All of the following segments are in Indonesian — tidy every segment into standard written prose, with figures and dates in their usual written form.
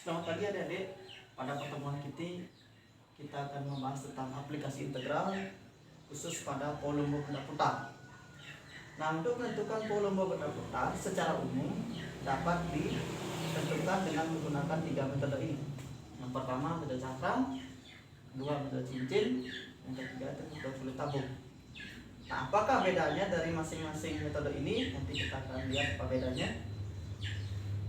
Selamat pagi adik-adik. Pada pertemuan kita akan membahas tentang aplikasi integral khusus pada volume benda putar. Nah, untuk menentukan volume benda putar secara umum dapat ditentukan dengan menggunakan 3 metode ini. Yang pertama metode cakram, kedua metode cincin, yang ketiga itu metode kulit tabung. Nah, apakah bedanya dari masing-masing metode ini? Nanti kita akan lihat apa bedanya.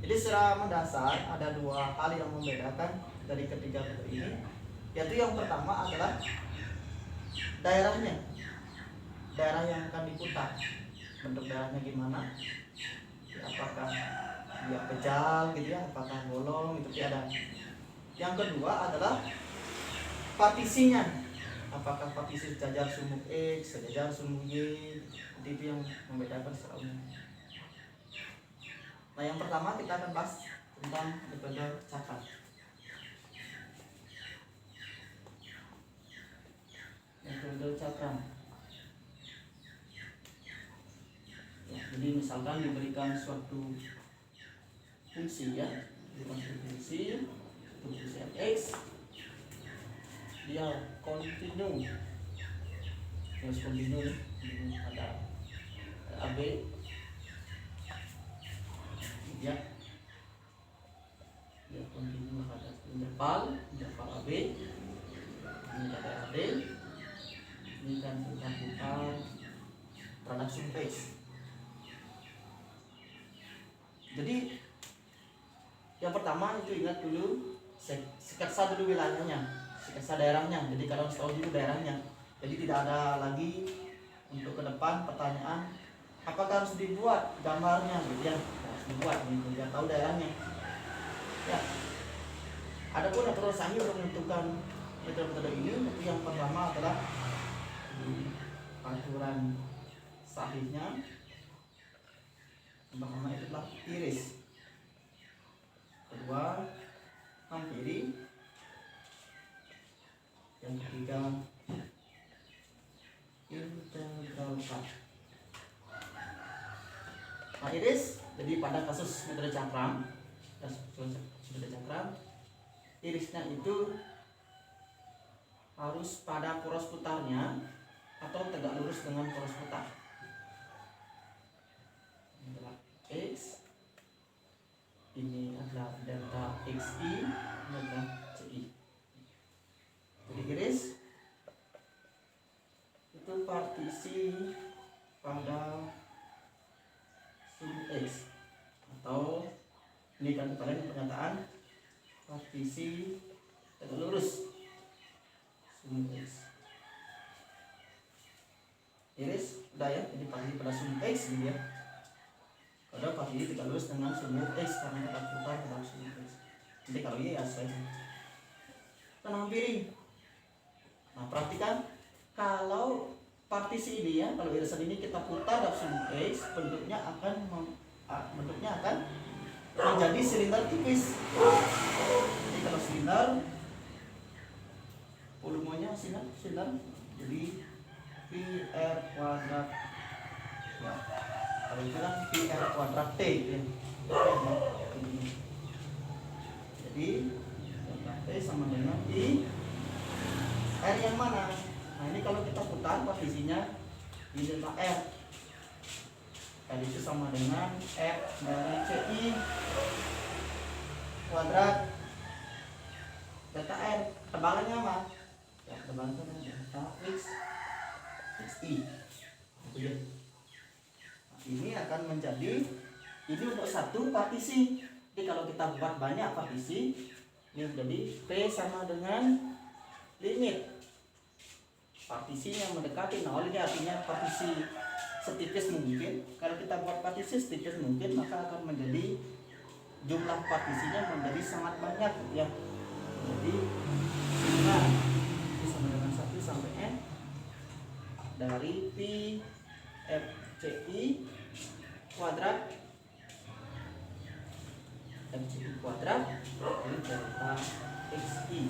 Jadi secara mendasar ada 2 hal yang membedakan dari ketiga metode ini, yaitu yang pertama adalah daerahnya, daerah yang akan diputar. Bentuk daerahnya gimana? Ya, apakah dia pejal gitu ya, apakah bolong gitu ada. Yang kedua adalah partisinya, apakah partisi sejajar sumbu X, sejajar sumbu Y, itu yang membedakan secara umum. Nah, yang pertama kita akan bahas tentang metode cakram. Metode cakram. Ya, jadi misalkan diberikan suatu fungsi ya, fungsi f(x), dia kontinu, terus kontinu ada AB ya, dia kontinu ada interval AB, ini ada AD, ini kan putar terhadap surface. Jadi yang pertama itu ingat dulu, sketsa dulu wilayahnya, sketsa daerahnya. Jadi kalau tahu dulu daerahnya. Jadi tidak ada lagi untuk ke depan pertanyaan apakah harus dibuat gambarnya gitu ya, harus dibuat gitu, biar tahu daerahnya. Ya. Adapun metode sahih untuk menentukan metode ini, itu yang pertama adalah aturan sahihnya. Yang pertama itu adalah iris, kedua hampiri, yang ketiga integralkan. Nah, iris, jadi pada kasus metode cakram, irisnya itu harus pada poros putarnya atau tegak lurus dengan poros putar. Ini adalah X, ini adalah delta XI, ini adalah CI. Jadi iris itu partisi pada sumbu X, atau ini kan kemarin pernyataan partisi tegak lurus sumbu X. Iris udah ya, jadi partisi pada sumbu X gitu ya. Kalau partisi tegak lurus dengan sumbu X karena kita putar ke dalam sumbu X. Jadi kalau ini ya saya tanam piring. Nah, perhatikan kalau partisi ini ya, kalau irisan ini kita putar dalam sumbu X, bentuknya akan menjadi silinder tipis. Jadi kalau silinder, volumenya silinder, jadi PR kuadrat. Ya, kalau itu kan PR kuadrat T ya. Jadi T sama dengan I R yang mana? Nah, ini kalau kita putar partisinya di delta R. Tadi itu sama dengan R dari CI kuadrat delta R. Tebalannya apa? Ya, tebalannya delta X XI. Nah, ini akan menjadi, ini untuk satu partisi. Jadi kalau kita buat banyak partisi, ini menjadi P sama dengan limit partisi yang mendekati 0. Ini artinya partisi setipis mungkin. Kalau kita buat partisi setipis mungkin, maka akan menjadi jumlah partisinya menjadi sangat banyak ya. Jadi ini sama dengan 1 sampai N dari Pi FCI kuadrat FCI kuadrat ini delta XI.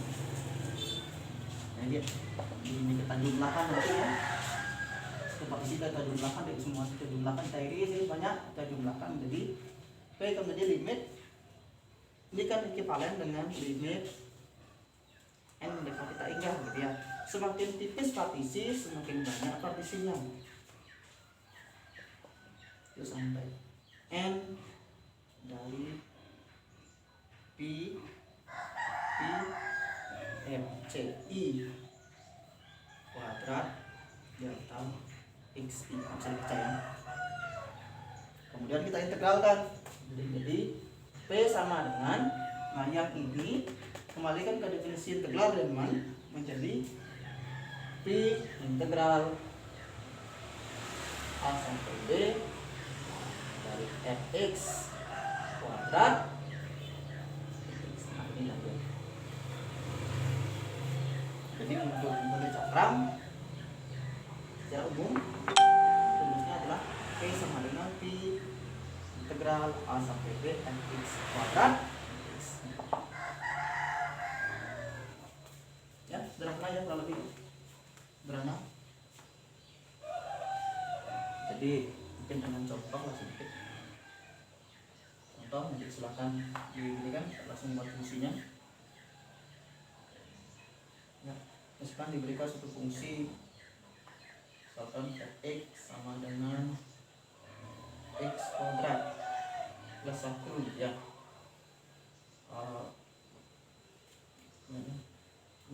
Nah, ini kita jumlahkan nanti ya. Partisi kita jumlahkan dari semua, kita jumlahkan, kita iris ini banyak, kita jumlahkan. Jadi P itu menjadi limit P Ini kan ekivalen dengan limit n dapat kita ingat gitu ya. Semakin tipis partisi, semakin banyak partisinya. Terus sampai n dari P M C I kuadrat delta x i bisa dibaca ya. Kemudian kita integralkan. Jadi P sama dengan, nah yang ini kembalikan ke definisi integral teman, menjadi P integral A sampai B dari fx kuadrat. Jadi untuk cakram secara umum rumusnya adalah P sama dengan P integral A sampai B fx kuadrat. Ya, sederhana ya, kurang lebih sederhana. Jadi mungkin dengan contoh lah sedikit. Contoh, nanti silahkan diberikan langsung buat fungsinya. Ya, misalkan diberikan suatu fungsi, misalkan fx sama dengan x kuadrat plus 1 ya.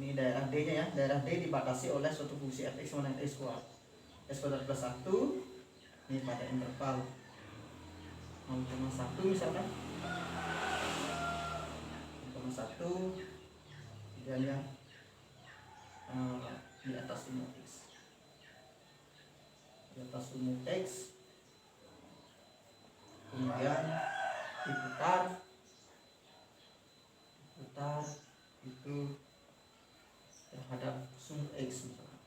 Ini daerah D nya ya, daerah D dibatasi oleh suatu fungsi fx sama dengan x kuadrat plus 1. Ini pada interval 0,1 misalkan 0,1 dan yang di atas umum x, di atas umum x, kemudian diputar itu terhadap sum x misalkan.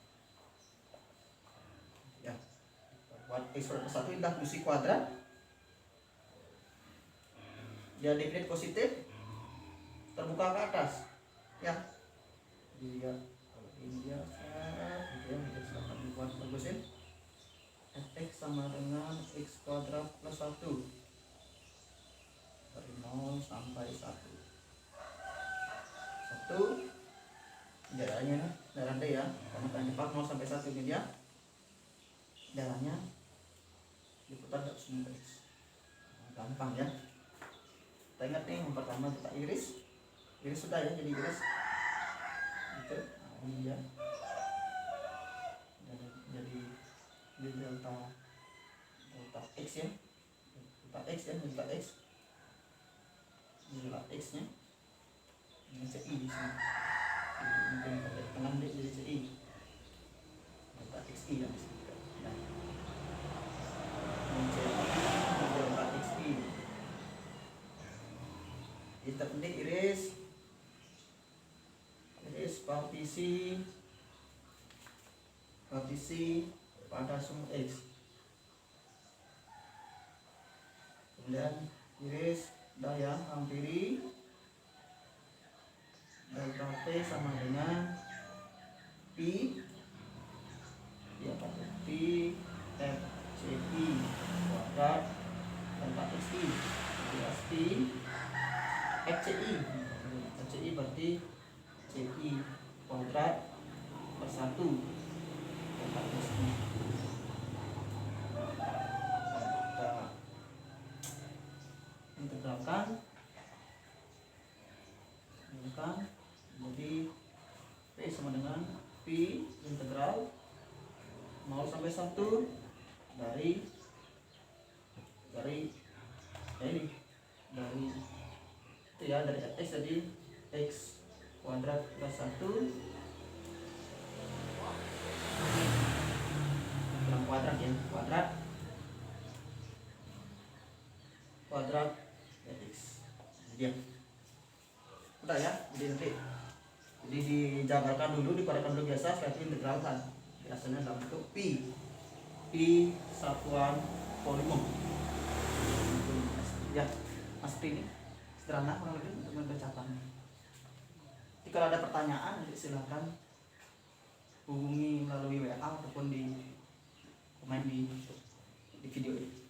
Ya, buat x kuadrat plus 1 adalah fungsi kuadrat. Dia definit positif, terbuka ke atas. Ya, dia kalau ini dia silakan dibuat bagusin. Fx sama dengan x kuadrat plus 1 dari 0 sampai 1. Jaraknya darah D ya, karena kan cepat 0 sampai 1 ini dia darahnya diputar ke sum x. Gampang ya. Kita ingat nih, yang pertama kita iris sudah ya, jadi iris gitu. Nah, ini dia jadi delta x ya, delta x delta x nya ini CI di sini, mungkin pakai tangan D jadi CI delta xi ya di sini. Nah, ini delta xi. Kita penting iris partisi pada sum x, kemudian iris daya hampiri delta P sama dengan P ya pakai P F C I kuadrat delta xi plus P F C I berarti CI kuadrat plus 1 delta xi. Kita integralkan jadi P sama dengan P integral 0 sampai 1 dari ini dari itu ya, dari x jadi x kuadrat plus 1 dalam kuadrat ya, kuadrat x. Jadi udah ya, jadi nanti dijabarkan dulu, dipadatkan dulu biasa, setelah itu integralkan biasanya dalam bentuk pi satuan volume ya. Mas ini sederhana kurang lebih untuk membacakan. Jika ada pertanyaan nanti silakan hubungi melalui WA ataupun di komen di video ini.